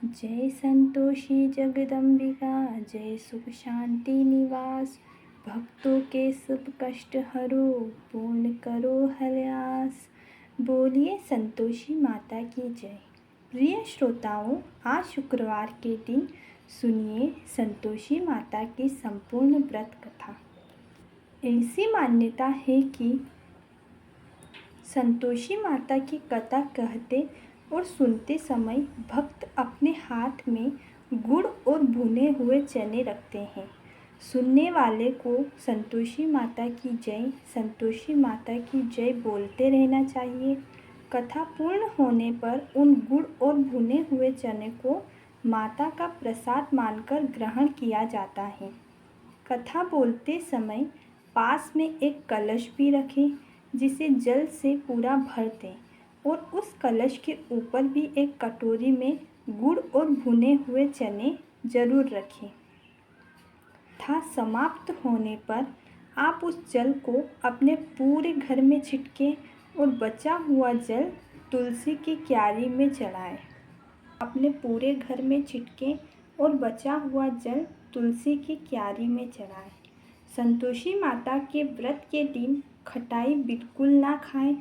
जय संतोषी जगदम्बिका, जय सुख शांति निवास। भक्तों के सब कष्ट हरो, पूर्ण करो हर आस। बोलिए संतोषी माता की जय। प्रिय श्रोताओं, आज शुक्रवार के दिन सुनिए संतोषी माता की संपूर्ण व्रत कथा। ऐसी मान्यता है कि संतोषी माता की कथा कहते और सुनते समय भक्त अपने हाथ में गुड़ और भुने हुए चने रखते हैं। सुनने वाले को संतोषी माता की जय, संतोषी माता की जय बोलते रहना चाहिए। कथा पूर्ण होने पर उन गुड़ और भुने हुए चने को माता का प्रसाद मानकर ग्रहण किया जाता है। कथा बोलते समय पास में एक कलश भी रखें, जिसे जल से पूरा भर दें और उस कलश के ऊपर भी एक कटोरी में गुड़ और भुने हुए चने जरूर रखें। कथा समाप्त होने पर आप उस जल को अपने पूरे घर में छिड़कें और बचा हुआ जल तुलसी की क्यारी में चढ़ाएं। अपने पूरे घर में छिड़कें और बचा हुआ जल तुलसी की क्यारी में चढ़ाएं। संतोषी माता के व्रत के दिन खटाई बिल्कुल ना खाएं।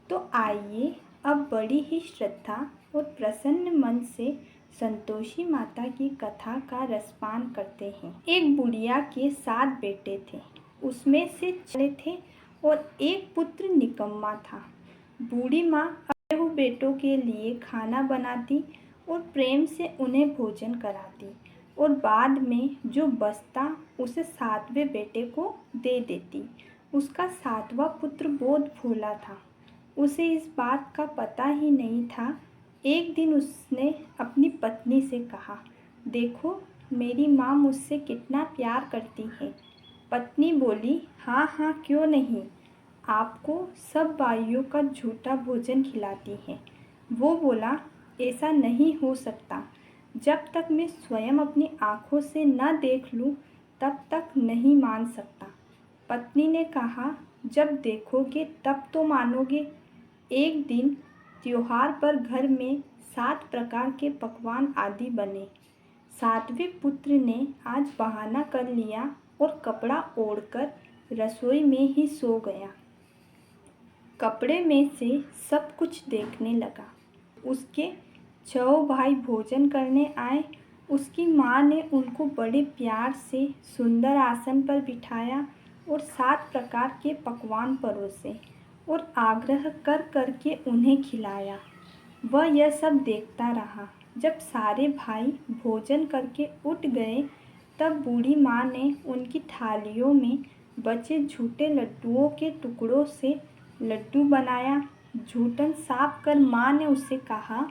तो आइए अब बड़ी ही श्रद्धा और प्रसन्न मन से संतोषी माता की कथा का रसपान करते हैं। एक बुढ़िया के 7 बेटे थे, उसमें से 6 थे और एक पुत्र निकम्मा था। बूढ़ी माँ अपने बेटों के लिए खाना बनाती और प्रेम से उन्हें भोजन कराती और बाद में जो बचता उसे 7वें बेटे को दे देती। उसका 7वां पुत्र बहुत भोला था, उसे इस बात का पता ही नहीं था। एक दिन उसने अपनी पत्नी से कहा, देखो मेरी माँ मुझसे कितना प्यार करती है। पत्नी बोली, हाँ हाँ क्यों नहीं, आपको सब भाइयों का झूठा भोजन खिलाती है। वो बोला, ऐसा नहीं हो सकता, जब तक मैं स्वयं अपनी आँखों से न देख लूँ तब तक नहीं मान सकता। पत्नी ने कहा, जब देखोगे तब तो मानोगे। एक दिन त्योहार पर घर में 7 प्रकार के पकवान आदि बने। 7वें पुत्र ने आज बहाना कर लिया और कपड़ा ओढ़कर रसोई में ही सो गया। कपड़े में से सब कुछ देखने लगा। उसके 6 भाई भोजन करने आए। उसकी माँ ने उनको बड़े प्यार से सुंदर आसन पर बिठाया और 7 प्रकार के पकवान परोसे और आग्रह कर करके उन्हें खिलाया। वह यह सब देखता रहा। जब सारे भाई भोजन करके उठ गए तब बूढ़ी माँ ने उनकी थालियों में बचे झूठे लड्डुओं के टुकड़ों से लड्डू बनाया। झूठन साफ कर माँ ने उससे कहा,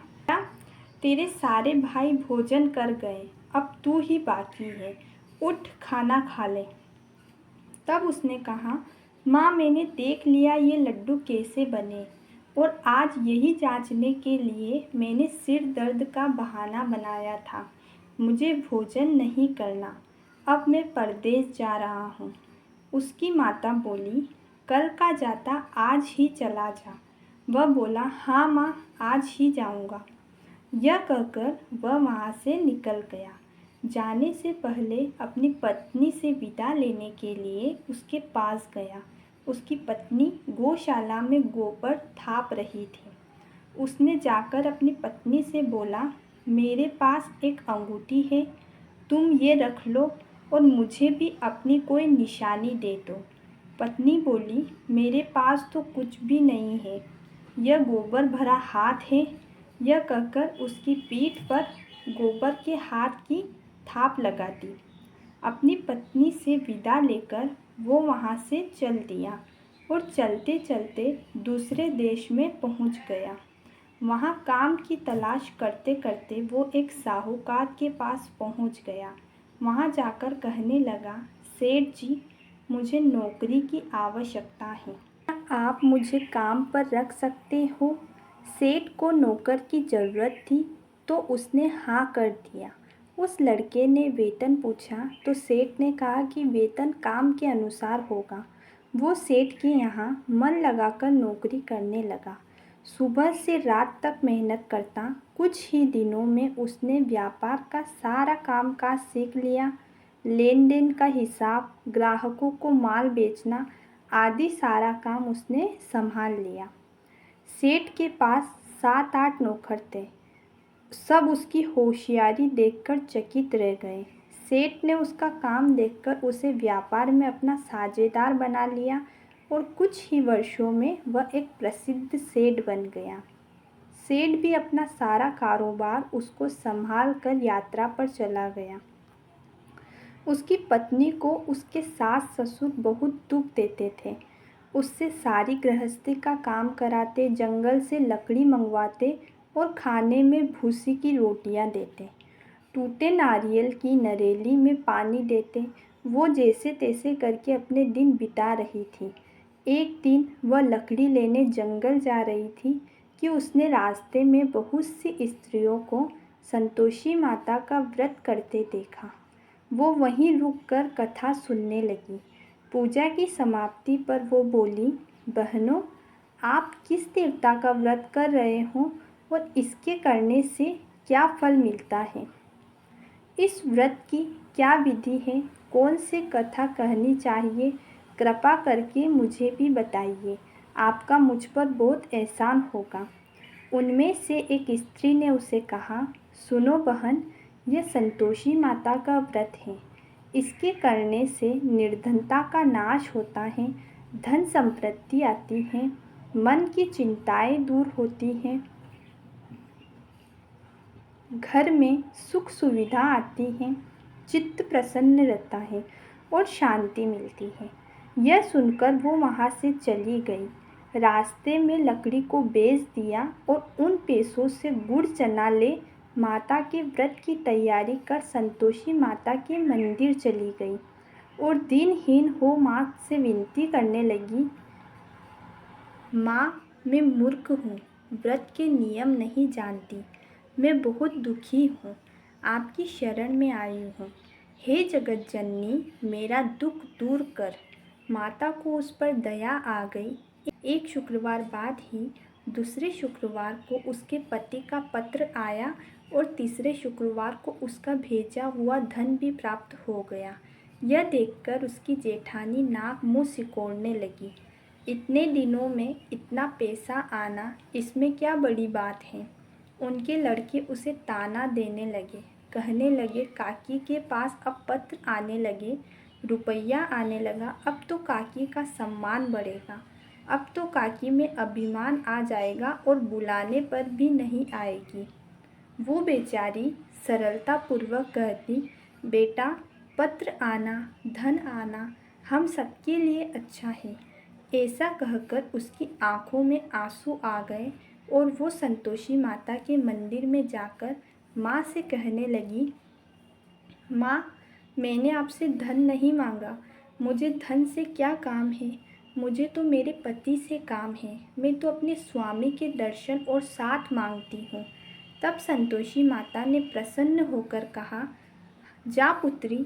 तेरे सारे भाई भोजन कर गए, अब तू ही बाकी है, उठ खाना खा ले। तब उसने कहा, माँ मैंने देख लिया ये लड्डू कैसे बने और आज यही जांचने के लिए मैंने सिर दर्द का बहाना बनाया था। मुझे भोजन नहीं करना, अब मैं परदेश जा रहा हूँ। उसकी माता बोली, कल का जाता आज ही चला जा। वह बोला, हाँ माँ आज ही जाऊँगा। यह कहकर वह वहाँ से निकल गया। जाने से पहले अपनी पत्नी से विदा लेने के लिए उसके पास गया। उसकी पत्नी गौशाला में गोबर थाप रही थी। उसने जाकर अपनी पत्नी से बोला, मेरे पास एक अंगूठी है, तुम ये रख लो और मुझे भी अपनी कोई निशानी दे दो। पत्नी बोली, मेरे पास तो कुछ भी नहीं है, यह गोबर भरा हाथ है। यह कहकर उसकी पीठ पर गोबर के हाथ की थाप लगा दी। अपनी पत्नी से विदा लेकर वो वहाँ से चल दिया और चलते चलते दूसरे देश में पहुँच गया। वहाँ काम की तलाश करते करते वो एक साहूकार के पास पहुँच गया। वहाँ जाकर कहने लगा, सेठ जी मुझे नौकरी की आवश्यकता है, क्या आप मुझे काम पर रख सकते हो? सेठ को नौकर की ज़रूरत थी तो उसने हाँ कर दिया। उस लड़के ने वेतन पूछा तो सेठ ने कहा कि वेतन काम के अनुसार होगा। वो सेठ के यहाँ मन लगाकर नौकरी करने लगा। सुबह से रात तक मेहनत करता। कुछ ही दिनों में उसने व्यापार का सारा कामकाज सीख लिया। लेन देन का हिसाब, ग्राहकों को माल बेचना आदि सारा काम उसने संभाल लिया। सेठ के पास 7-8 नौकर थे। सब उसकी होशियारी देखकर चकित रह गए। सेठ ने उसका काम देखकर उसे व्यापार में अपना साझेदार बना लिया और कुछ ही वर्षों में वह एक प्रसिद्ध सेठ बन गया। सेठ भी अपना सारा कारोबार उसको संभाल कर यात्रा पर चला गया। उसकी पत्नी को उसके सास ससुर बहुत दुख देते थे। उससे सारी गृहस्थी का काम कराते, जंगल से लकड़ी मंगवाते और खाने में भूसी की रोटियां देते। टूटे नारियल की नरेली में पानी देते। वो जैसे तैसे करके अपने दिन बिता रही थी। एक दिन वह लकड़ी लेने जंगल जा रही थी कि उसने रास्ते में बहुत सी स्त्रियों को संतोषी माता का व्रत करते देखा। वो वहीं रुककर कथा सुनने लगी। पूजा की समाप्ति पर वो बोली, बहनों, आप किस देवता का व्रत कर रहे हो और इसके करने से क्या फल मिलता है? इस व्रत की क्या विधि है? कौन सी कथा कहनी चाहिए? कृपा करके मुझे भी बताइए। आपका मुझ पर बहुत एहसान होगा। उनमें से एक स्त्री ने उसे कहा, सुनो बहन, यह संतोषी माता का व्रत है। इसके करने से निर्धनता का नाश होता है, धन समृद्धि आती है, मन की चिंताएं दूर होती हैं, घर में सुख सुविधा आती है, चित्त प्रसन्न रहता है और शांति मिलती है। यह सुनकर वो वहाँ से चली गई। रास्ते में लकड़ी को बेच दिया और उन पैसों से गुड़ चना ले माता के व्रत की तैयारी कर संतोषी माता के मंदिर चली गई और दिनहीन हो माँ से विनती करने लगी, माँ, मैं मूर्ख हूँ, व्रत के नियम नहीं जानती, मैं बहुत दुखी हूँ, आपकी शरण में आई हूँ। हे जगत जननी, मेरा दुख दूर कर। माता को उस पर दया आ गई। एक शुक्रवार बाद ही दूसरे शुक्रवार को उसके पति का पत्र आया और तीसरे शुक्रवार को उसका भेजा हुआ धन भी प्राप्त हो गया। यह देखकर उसकी जेठानी नाक मुँह सिकोड़ने लगी। इतने दिनों में इतना पैसा आना, इसमें क्या बड़ी बात है? उनके लड़के उसे ताना देने लगे, कहने लगे, काकी के पास अब पत्र आने लगे, रुपया आने लगा, अब तो काकी का सम्मान बढ़ेगा, अब तो काकी में अभिमान आ जाएगा और बुलाने पर भी नहीं आएगी। वो बेचारी सरलतापूर्वक कहती, बेटा, पत्र आना, धन आना हम सबके लिए अच्छा है। ऐसा कहकर उसकी आंखों में आंसू आ गए और वो संतोषी माता के मंदिर में जाकर माँ से कहने लगी, माँ, मैंने आपसे धन नहीं मांगा, मुझे धन से क्या काम है, मुझे तो मेरे पति से काम है, मैं तो अपने स्वामी के दर्शन और साथ मांगती हूँ। तब संतोषी माता ने प्रसन्न होकर कहा, जा पुत्री,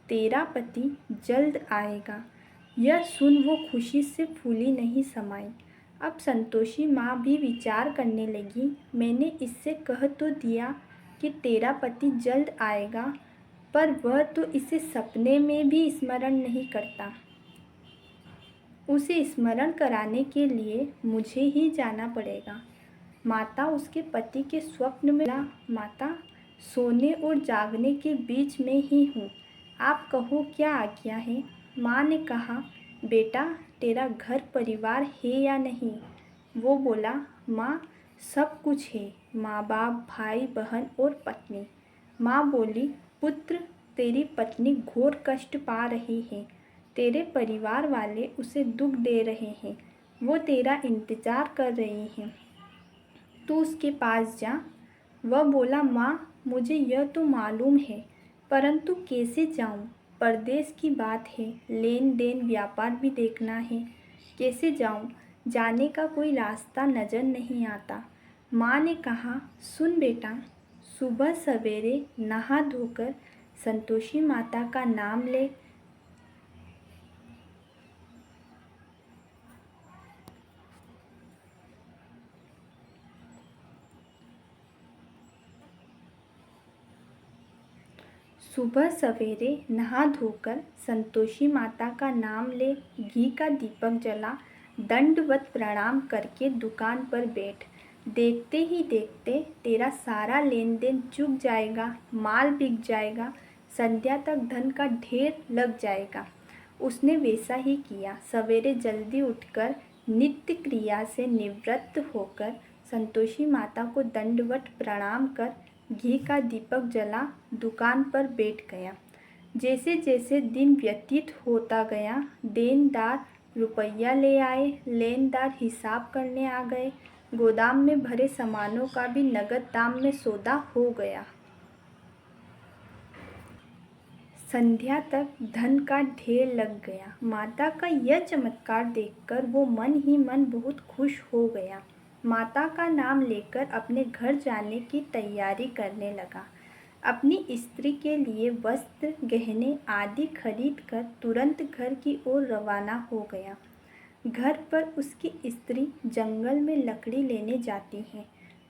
तेरा पति जल्द आएगा। यह सुन वो खुशी से फूली नहीं समाई। अब संतोषी माँ भी विचार करने लगी, मैंने इससे कह तो दिया कि तेरा पति जल्द आएगा, पर वह तो इसे सपने में भी स्मरण नहीं करता। उसे स्मरण कराने के लिए मुझे ही जाना पड़ेगा। माता उसके पति के स्वप्न में, माता, सोने और जागने के बीच में ही हूँ, आप कहो क्या आज्ञा है? माँ ने कहा, बेटा, तेरा घर परिवार है या नहीं? वो बोला, माँ, सब कुछ है, माँ बाप, भाई बहन और पत्नी। माँ बोली, पुत्र, तेरी पत्नी घोर कष्ट पा रही है, तेरे परिवार वाले उसे दुख दे रहे हैं, वो तेरा इंतज़ार कर रही हैं, तू उसके पास जा। वह बोला, माँ, मुझे यह तो मालूम है, परंतु कैसे जाऊँ? परदेश की बात है, लेन देन व्यापार भी देखना है, कैसे जाऊँ? जाने का कोई रास्ता नज़र नहीं आता। माँ ने कहा, सुन बेटा, सुबह सवेरे नहा धोकर संतोषी माता का नाम ले, सुबह सवेरे नहा धोकर संतोषी माता का नाम ले, घी का दीपक जला, दंडवत प्रणाम करके दुकान पर बैठ। देखते ही देखते तेरा सारा लेन देन चुक जाएगा, माल बिक जाएगा, संध्या तक धन का ढेर लग जाएगा। उसने वैसा ही किया। सवेरे जल्दी उठकर नित्य क्रिया से निवृत्त होकर संतोषी माता को दंडवत प्रणाम कर घी का दीपक जला दुकान पर बैठ गया। जैसे जैसे दिन व्यतीत होता गया, देनदार रुपया ले आए, लेनदार हिसाब करने आ गए। गोदाम में भरे सामानों का भी नगद दाम में सौदा हो गया। संध्या तक धन का ढेर लग गया। माता का यह चमत्कार देखकर वो मन ही मन बहुत खुश हो गया। माता का नाम लेकर अपने घर जाने की तैयारी करने लगा। अपनी स्त्री के लिए वस्त्र, गहने आदि खरीद कर तुरंत घर की ओर रवाना हो गया। घर पर उसकी स्त्री जंगल में लकड़ी लेने जाती है।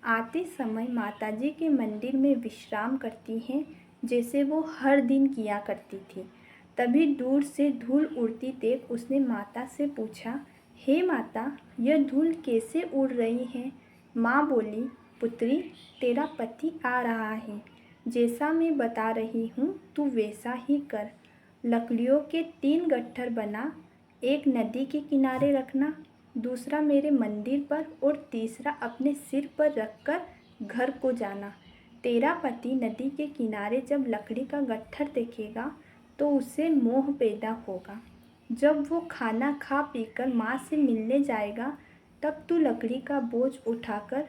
आते समय माताजी के मंदिर में विश्राम करती हैं, जैसे वो हर दिन किया करती थी। तभी दूर से धूल उड़ती देख उसने माता से पूछा, हे माता, यह धूल कैसे उड़ रही है? माँ बोली, पुत्री, तेरा पति आ रहा है। जैसा मैं बता रही हूँ तू वैसा ही कर। लकड़ियों के 3 गट्ठर बना, एक नदी के किनारे रखना, दूसरा मेरे मंदिर पर और तीसरा अपने सिर पर रखकर घर को जाना। तेरा पति नदी के किनारे जब लकड़ी का गट्ठर देखेगा तो उसे मोह पैदा होगा। जब वो खाना खा पीकर माँ से मिलने जाएगा तब तू लकड़ी का बोझ उठाकर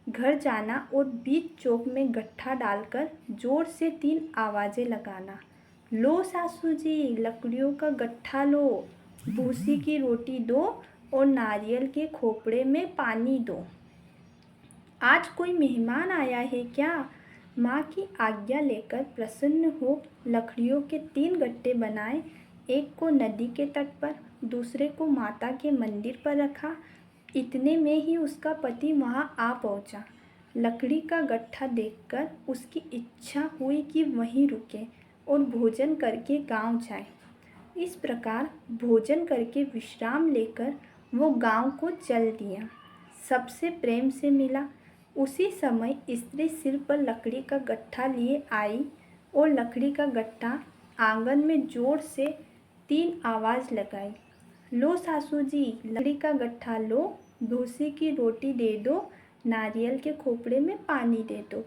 घर जाना और बीच चौक में गट्ठा डालकर जोर से 3 आवाज़ें लगाना। लो सासू जी, लकड़ियों का गट्ठा लो, भूसी की रोटी दो और नारियल के खोपड़े में पानी दो। आज कोई मेहमान आया है क्या? माँ की आज्ञा लेकर प्रसन्न हो लकड़ियों के 3 गट्ठे बनाए। एक को नदी के तट पर, दूसरे को माता के मंदिर पर रखा। इतने में ही उसका पति वहाँ आ पहुँचा। लकड़ी का गट्ठा देखकर उसकी इच्छा हुई कि वहीं रुके और भोजन करके गांव जाए। इस प्रकार भोजन करके विश्राम लेकर वो गांव को चल दिया। सबसे प्रेम से मिला। उसी समय स्त्री सिर पर लकड़ी का गट्ठा लिए आई और लकड़ी का गट्ठा आंगन में जोर से 3 आवाज़ लगाई। लो सासू जी, लकड़ी का गट्ठा लो, भूसी की रोटी दे दो, नारियल के खोपड़े में पानी दे दो।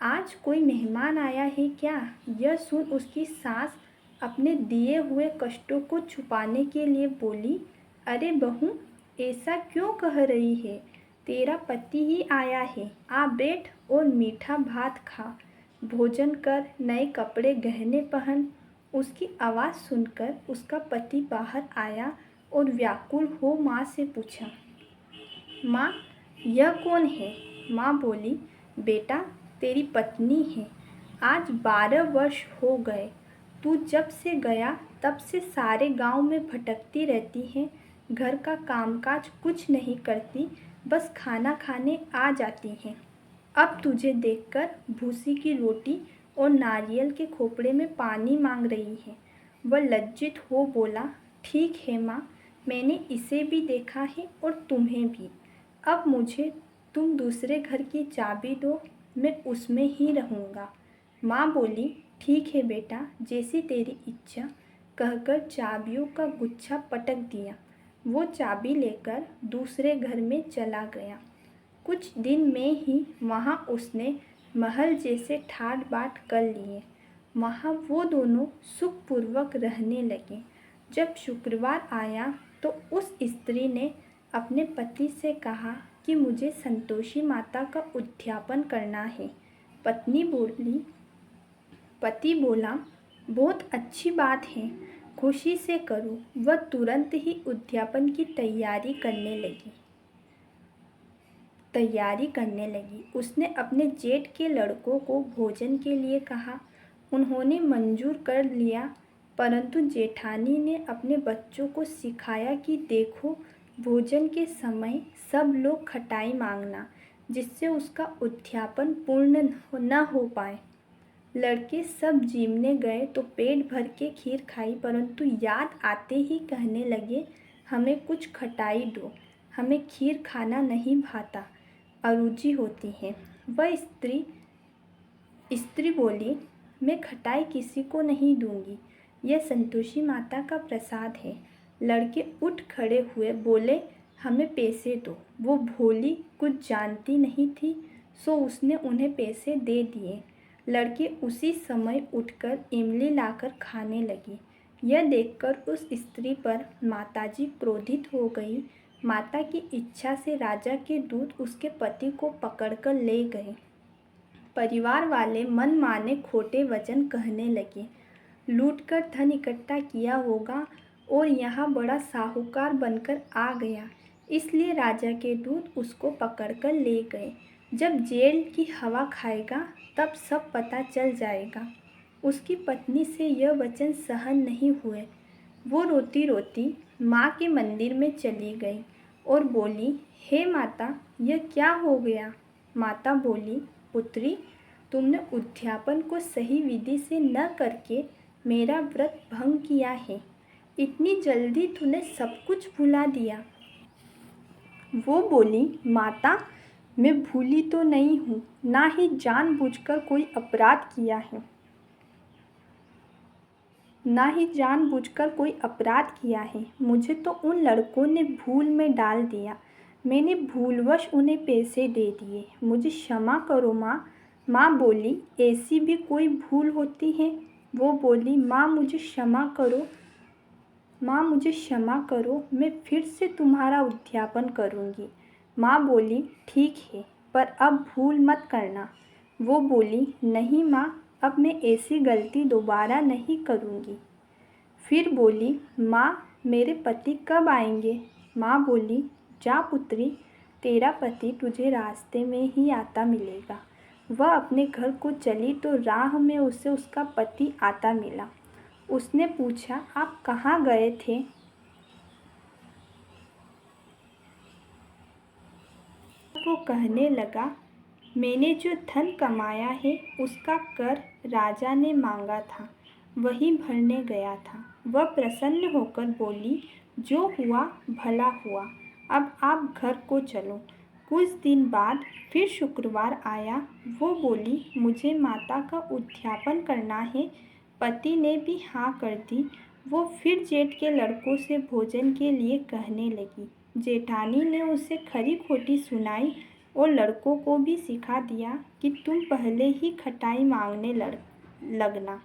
आज कोई मेहमान आया है क्या? यह सुन उसकी सास अपने दिए हुए कष्टों को छुपाने के लिए बोली, अरे बहू, ऐसा क्यों कह रही है? तेरा पति ही आया है। आ बैठ और मीठा भात खा, भोजन कर, नए कपड़े गहने पहन। उसकी आवाज़ सुनकर उसका पति बाहर आया और व्याकुल हो माँ से पूछा, माँ, यह कौन है? माँ बोली, बेटा, तेरी पत्नी है। आज 12 वर्ष हो गए। तू जब से गया तब से सारे गांव में भटकती रहती है। घर का कामकाज कुछ नहीं करती, बस खाना खाने आ जाती हैं। अब तुझे देखकर भूसी की रोटी और नारियल के खोपड़े में पानी मांग रही है। वह लज्जित हो बोला, ठीक है माँ, मैंने इसे भी देखा है और तुम्हें भी। अब मुझे तुम दूसरे घर की चाबी दो, मैं उसमें ही रहूँगा। माँ बोली, ठीक है बेटा, जैसी तेरी इच्छा, कहकर चाबियों का गुच्छा पटक दिया। वो चाबी लेकर दूसरे घर में चला गया। कुछ दिन में ही वहाँ उसने महल जैसे ठाट बाट कर लिए। वहाँ वो दोनों सुखपूर्वक रहने लगे। जब शुक्रवार आया तो उस स्त्री ने अपने पति से कहा कि मुझे संतोषी माता का उद्यापन करना है। पति बोला, बहुत अच्छी बात है, खुशी से करो। वह तुरंत ही उद्यापन की तैयारी करने लगी। उसने अपने जेठ के लड़कों को भोजन के लिए कहा। उन्होंने मंजूर कर लिया, परंतु जेठानी ने अपने बच्चों को सिखाया कि देखो, भोजन के समय सब लोग खटाई मांगना, जिससे उसका उद्यापन पूर्ण न हो पाए। लड़के सब जीमने गए तो पेट भर के खीर खाई, परंतु याद आते ही कहने लगे, हमें कुछ खटाई दो, हमें खीर खाना नहीं भाता, अरुचि होती है। वह स्त्री बोली, मैं खटाई किसी को नहीं दूंगी, यह संतोषी माता का प्रसाद है। लड़के उठ खड़े हुए, बोले, हमें पैसे दो। वो भोली कुछ जानती नहीं थी, सो उसने उन्हें पैसे दे दिए। लड़के उसी समय उठकर इमली लाकर खाने लगी। यह देखकर उस स्त्री पर माताजी क्रोधित हो गई। माता की इच्छा से राजा के दूत उसके पति को पकड़कर ले गए। परिवार वाले मनमाने खोटे वचन कहने लगे, लूटकर धन इकट्ठा किया होगा और यहाँ बड़ा साहूकार बनकर आ गया, इसलिए राजा के दूत उसको पकड़कर ले गए। जब जेल की हवा खाएगा तब सब पता चल जाएगा। उसकी पत्नी से यह वचन सहन नहीं हुए। वो रोती रोती माँ के मंदिर में चली गई और बोली, हे माता, यह क्या हो गया? माता बोली, पुत्री, तुमने उद्यापन को सही विधि से न करके मेरा व्रत भंग किया है। इतनी जल्दी तूने सब कुछ भुला दिया। वो बोली, माता, मैं भूली तो नहीं हूँ, ना ही जानबूझकर कोई अपराध किया है। मुझे तो उन लड़कों ने भूल में डाल दिया। मैंने भूलवश उन्हें पैसे दे दिए। मुझे क्षमा करो माँ। माँ बोली, ऐसी भी कोई भूल होती है? वो बोली, माँ मुझे क्षमा करो, मैं फिर से तुम्हारा उद्यापन करूँगी। माँ बोली, ठीक है, पर अब भूल मत करना। वो बोली, नहीं माँ, अब मैं ऐसी गलती दोबारा नहीं करूँगी। फिर बोली, माँ, मेरे पति कब आएंगे? माँ बोली, जा पुत्री, तेरा पति तुझे रास्ते में ही आता मिलेगा। वह अपने घर को चली तो राह में उसे उसका पति आता मिला। उसने पूछा, आप कहाँ गए थे? वो कहने लगा, मैंने जो धन कमाया है उसका कर राजा ने मांगा था, वही भरने गया था। वह प्रसन्न होकर बोली, जो हुआ भला हुआ, अब आप घर को चलो। कुछ दिन बाद फिर शुक्रवार आया। वो बोली, मुझे माता का उद्यापन करना है। पति ने भी हाँ कर दी। वो फिर जेठ के लड़कों से भोजन के लिए कहने लगी। जेठानी ने उसे खरी खोटी सुनाई और लड़कों को भी सिखा दिया कि तुम पहले ही खटाई मांगने लगना।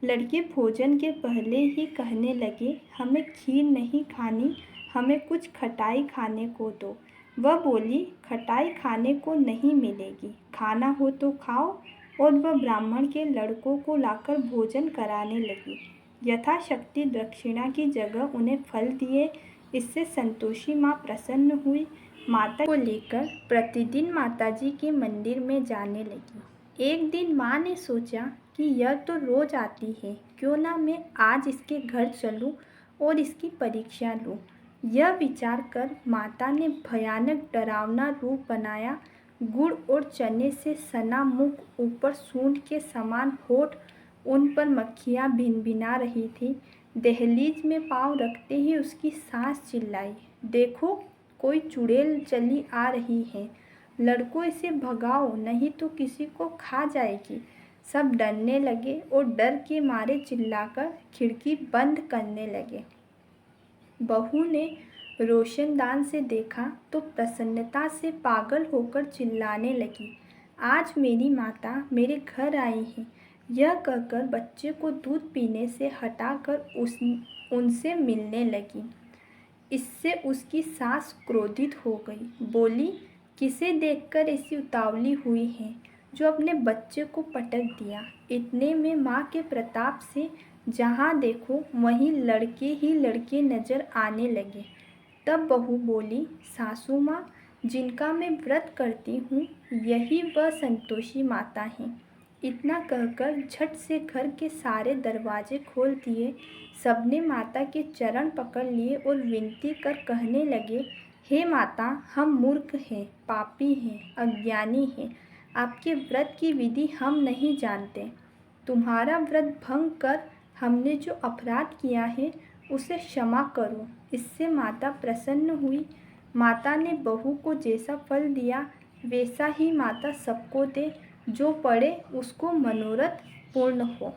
लड़के भोजन के पहले ही कहने लगे, हमें खीर नहीं खानी, हमें कुछ खटाई खाने को दो। वह बोली, खटाई खाने को नहीं मिलेगी, खाना हो तो खाओ। और वह ब्राह्मण के लड़कों को लाकर भोजन कराने लगी। यथाशक्ति दक्षिणा की जगह उन्हें फल दिए। इससे संतोषी माँ प्रसन्न हुई। माता को लेकर प्रतिदिन माताजी के मंदिर में जाने लगी। एक दिन माँ ने सोचा कि यह तो रोज आती है, क्यों ना मैं आज इसके घर चलूं और इसकी परीक्षा लूं। यह विचार कर माता ने भयानक डरावना रूप बनाया। गुड़ और चने से सना मुख, ऊपर सूंड के समान होठ, उन पर मक्खियाँ भिनभिना रही थी। दहलीज में पाँव रखते ही उसकी सांस चिल्लाई, देखो, कोई चुड़ैल चली आ रही है, लड़कों इसे भगाओ, नहीं तो किसी को खा जाएगी। सब डरने लगे और डर के मारे चिल्लाकर खिड़की बंद करने लगे। बहू ने रोशनदान से देखा तो प्रसन्नता से पागल होकर चिल्लाने लगी, आज मेरी माता मेरे घर आई है। यह कहकर बच्चे को दूध पीने से हटाकर उनसे मिलने लगी। इससे उसकी सास क्रोधित हो गई। बोली, किसे देखकर ऐसी उतावली हुई है जो अपने बच्चे को पटक दिया। इतने में माँ के प्रताप से जहाँ देखो वहीं लड़के ही लड़के नजर आने लगे। तब बहू बोली, सासू माँ, जिनका मैं व्रत करती हूँ यही वह संतोषी माता हैं। इतना कहकर झट से घर के सारे दरवाजे खोल दिए। सबने माता के चरण पकड़ लिए और विनती कर कहने लगे, हे माता, हम मूर्ख हैं, पापी हैं, अज्ञानी हैं, आपके व्रत की विधि हम नहीं जानते। तुम्हारा व्रत भंग कर हमने जो अपराध किया है उसे क्षमा करो। इससे माता प्रसन्न हुई। माता ने बहू को जैसा फल दिया वैसा ही माता सबको दे, जो पढ़े उसको मनोरथ पूर्ण हो।